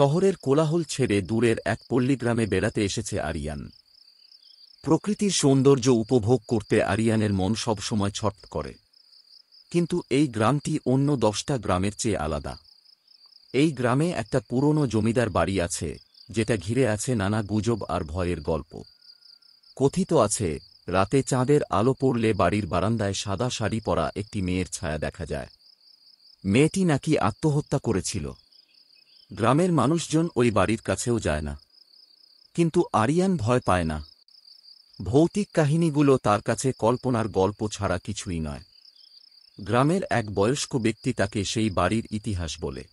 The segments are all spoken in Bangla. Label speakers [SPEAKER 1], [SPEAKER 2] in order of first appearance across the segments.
[SPEAKER 1] শহরের কোলাহল ছেড়ে দূরের এক পল্লীগ্রামে বেড়াতে এসেছে আরিয়ান। প্রকৃতির সৌন্দর্য উপভোগ করতে আরিয়ানের মন সবসময় ছটফট করে। কিন্তু এই গ্রামটি অন্য 10টা গ্রামের চেয়ে আলাদা। এই গ্রামে একটা পুরনো জমিদার বাড়ি আছে, যেটা ঘিরে আছে নানা গুজব আর ভয়ের গল্প। কথিত আছে, রাতে চাঁদের আলো পড়লে বাড়ির বারান্দায় সাদা শাড়ি পরা একটি মেয়ের ছায়া দেখা যায়। মেয়েটি নাকি আত্মহত্যা করেছিল। গ্রামের মানুষজন ওই বাড়ির কাছেও যায় না। কিন্তু আরিয়ান ভয় পায় না। ভৌতিক কাহিনীগুলো তার কাছে কল্পনার গল্প ছাড়া কিছুই নয়। গ্রামের এক বয়স্ক ব্যক্তি তাকে সেই বাড়ির ইতিহাস বলে।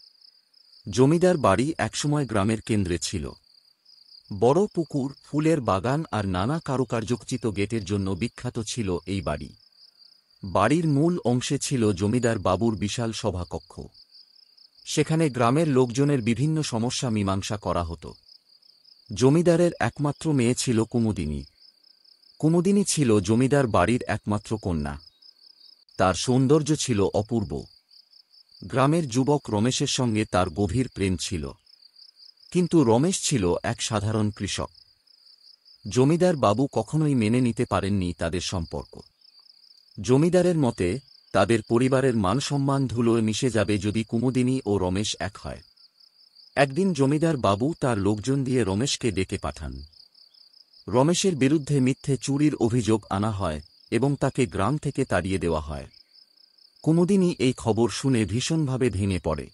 [SPEAKER 1] জমিদার বাড়ি একসময় গ্রামের কেন্দ্রে ছিল। বড় পুকুর, ফুলের বাগান আর নানা কারুকার্যখচিত গেটের জন্য বিখ্যাত ছিল এই বাড়ি। বাড়ির মূল অংশে ছিল জমিদার বাবুর বিশাল সভাকক্ষ। সেখানে গ্রামের লোকজনের বিভিন্ন সমস্যা মীমাংসা করা হতো। জমিদারের একমাত্র মেয়ে ছিল কুমুদিনী। কুমুদিনী ছিল জমিদার বাড়ির একমাত্র কন্যা। তার সৌন্দর্য ছিল অপূর্ব। গ্রামের যুবক রমেশের সঙ্গে তার গভীর প্রেম ছিল। কিন্তু রমেশ ছিল এক সাধারণ কৃষক। জমিদার বাবু কখনোই মেনে নিতে পারেননি তাদের সম্পর্ক। জমিদারের মতে, তাদের পরিবারের মানসম্মান ধুলোয় মিশে যাবে যদি কুমুদিনী ও রমেশ এক হয়। একদিন জমিদার বাবু তার লোকজন দিয়ে রমেশকে ডেকে পাঠান। রমেশের বিরুদ্ধে মিথ্যে চুরির অভিযোগ আনা হয় এবং তাকে গ্রাম থেকে তাড়িয়ে দেওয়া হয়। কুমুদিনী এই খবর শুনে ভীষণভাবে ভেঙে পড়ে।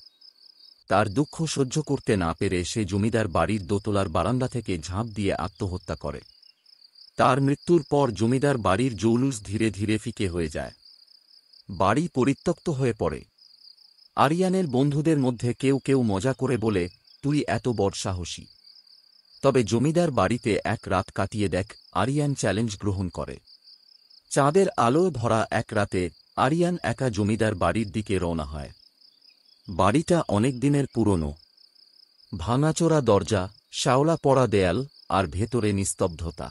[SPEAKER 1] তার দুঃখ সহ্য করতে না পেরে সে জমিদার বাড়ির দোতলার বারান্দা থেকে ঝাঁপ দিয়ে আত্মহত্যা করে। তার মৃত্যুর পর জমিদার বাড়ির জৌলুস ধীরে ধীরে ফিকে হয়ে যায়। বাড়ি পরিত্যক্ত হয়ে পড়ে। আরিয়ানের বন্ধুদের মধ্যে কেউ কেউ মজা করে বলে, তুই এত বড় সাহসী। তবে জমিদার বাড়িতে এক রাত কাটিয়ে দেখ, আরিয়ান চ্যালেঞ্জ গ্রহণ করে। চাঁদের আলোয় ভরা এক রাতে আরিয়ান একা জমিদার বাড়ির দিকে রওনা হয়। বাড়িটা অনেক দিনের পুরনো। ভাঙাচোরা দরজা, শ্যাওলা পড়া দেয়াল আর ভেতরে নিস্তব্ধতা।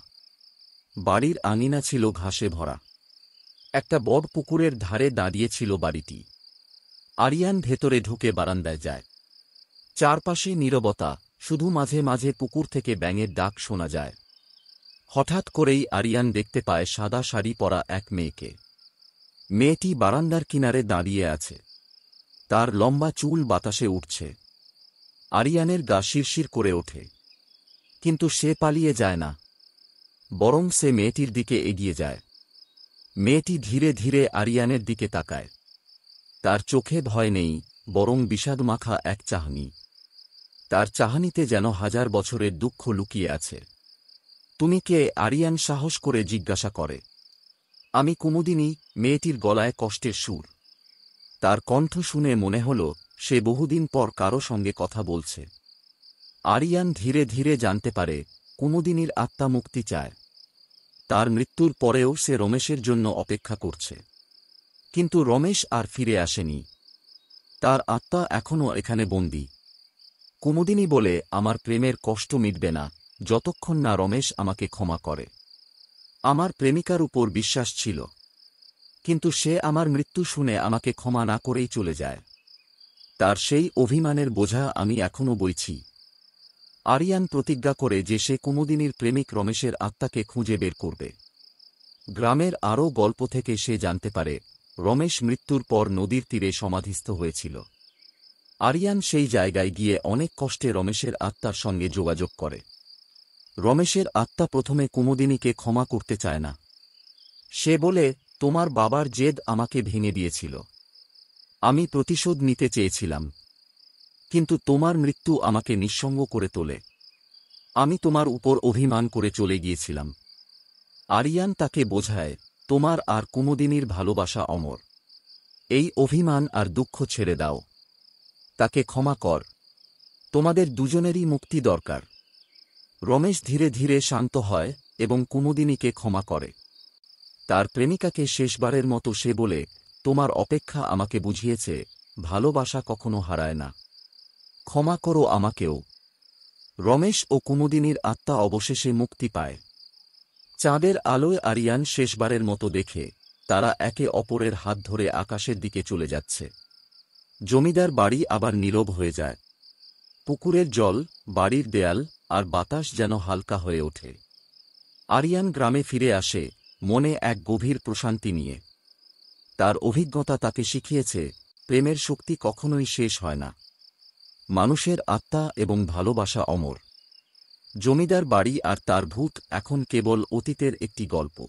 [SPEAKER 1] বাড়ির আঙিনা ছিল ঘাসে ভরা। একটা বড় পুকুরের ধারে দাঁড়িয়েছিল বাড়িটি। আরিয়ান ভেতরে ঢুকে বারান্দায় যায়। চারপাশে নীরবতা, শুধু মাঝে মাঝে পুকুর থেকে ব্যাঙের ডাক শোনা যায়। হঠাৎ করেই আরিয়ান দেখতে পায় সাদা শাড়ি পরা এক মেয়েকে। মেয়েটি বারান্দার কিনারে দাঁড়িয়ে আছে। তার লম্বা চুল বাতাসে উঠছে। আরিয়ানের গা শিরশির করে ওঠে। কিন্তু সে পালিয়ে যায় না, বরং সে মেয়েটির দিকে এগিয়ে যায়। মেয়েটি ধীরে ধীরে আরিয়ানের দিকে তাকায়। তার চোখে ভয় নেই, বরং বিষাদমাখা এক চাহনি। তার চাহনিতে যেন হাজার বছরের দুঃখ লুকিয়ে আছে। তুমি কে? আরিয়ান সাহস করে জিজ্ঞাসা করে। আমি কুমুদিনী। মেয়েটির গলায় কষ্টের সুর। তার কণ্ঠ শুনে মনে হল সে বহুদিন পর কারো সঙ্গে কথা বলছে। আরিয়ান ধীরে ধীরে জানতে পারে কুমুদিনীর আত্মা মুক্তি চায়। তার মৃত্যুর পরেও সে রমেশের জন্য অপেক্ষা করছে। কিন্তু রমেশ আর ফিরে আসেনি। তার আত্মা এখনও এখানে বন্দী। কুমুদিনী বলে, আমার প্রেমের কষ্ট মিটবে না যতক্ষণ না রমেশ আমাকে ক্ষমা করে। আমার প্রেমিকার উপর বিশ্বাস ছিল, কিন্তু সে আমার মৃত্যু শুনে আমাকে ক্ষমা না করেই চলে যায়। তার সেই অভিমানের বোঝা আমি এখনও বইছি। আরিয়ান প্রতিজ্ঞা করে যে সে কুমুদিনীর প্রেমিক রমেশের আত্মাকে খুঁজে বের করবে। গ্রামের আরও গল্প থেকে সে জানতে পারে রমেশ মৃত্যুর পর নদীর তীরে সমাধিস্থ হয়েছিল। আরিয়ান সেই জায়গায় গিয়ে অনেক কষ্টে রমেশের আত্মার সঙ্গে যোগাযোগ করে। রমেশের আত্মা প্রথমে কুমুদিনীকে ক্ষমা করতে চায় না। সে বলে, তোমার বাবার জেদ আমাকে ভেঙে দিয়েছিল। আমি প্রতিশোধ নিতে চেয়েছিলাম, কিন্তু তোমার মৃত্যু আমাকে নিঃসঙ্গ করে তোলে। আমি তোমার উপর অভিমান করে চলে গিয়েছিলাম। আরিয়ান তাকে বোঝায়, তোমার আর কুমুদিনীর ভালোবাসা অমর। এই অভিমান আর দুঃখ ছেড়ে দাও। তাকে ক্ষমা কর। তোমাদের দুজনেরই মুক্তি দরকার। রমেশ ধীরে ধীরে শান্ত হয় এবং কুমুদিনীকে ক্ষমা করে। তার প্রেমিকাকে শেষবারের মতো সে বলে, তোমার অপেক্ষা আমাকে বুঝিয়েছে ভালোবাসা কখনো হারায় না। ক্ষমা করো আমাকেও। রমেশ ও কুমুদিনীর আত্মা অবশেষে মুক্তি পায়। চাঁদের আলোয় আরিয়ান শেষবারের মতো দেখে তারা একে অপরের হাত ধরে আকাশের দিকে চলে যাচ্ছে। জমিদার বাড়ি আবার নীরব হয়ে যায়। পুকুরের জল, বাড়ির দেয়াল আর বাতাস যেন হালকা হয়ে ওঠে। আরিয়ান গ্রামে ফিরে আসে, মনে এক গভীর প্রশান্তি নিয়ে। তার অভিজ্ঞতা তাকে শিখিয়েছে, প্রেমের শক্তি কখনোই শেষ হয় না। মানুষের আত্মা এবং ভালোবাসা অমর। জমিদার বাড়ি আর তার ভূত এখন কেবল অতীতের একটি গল্প।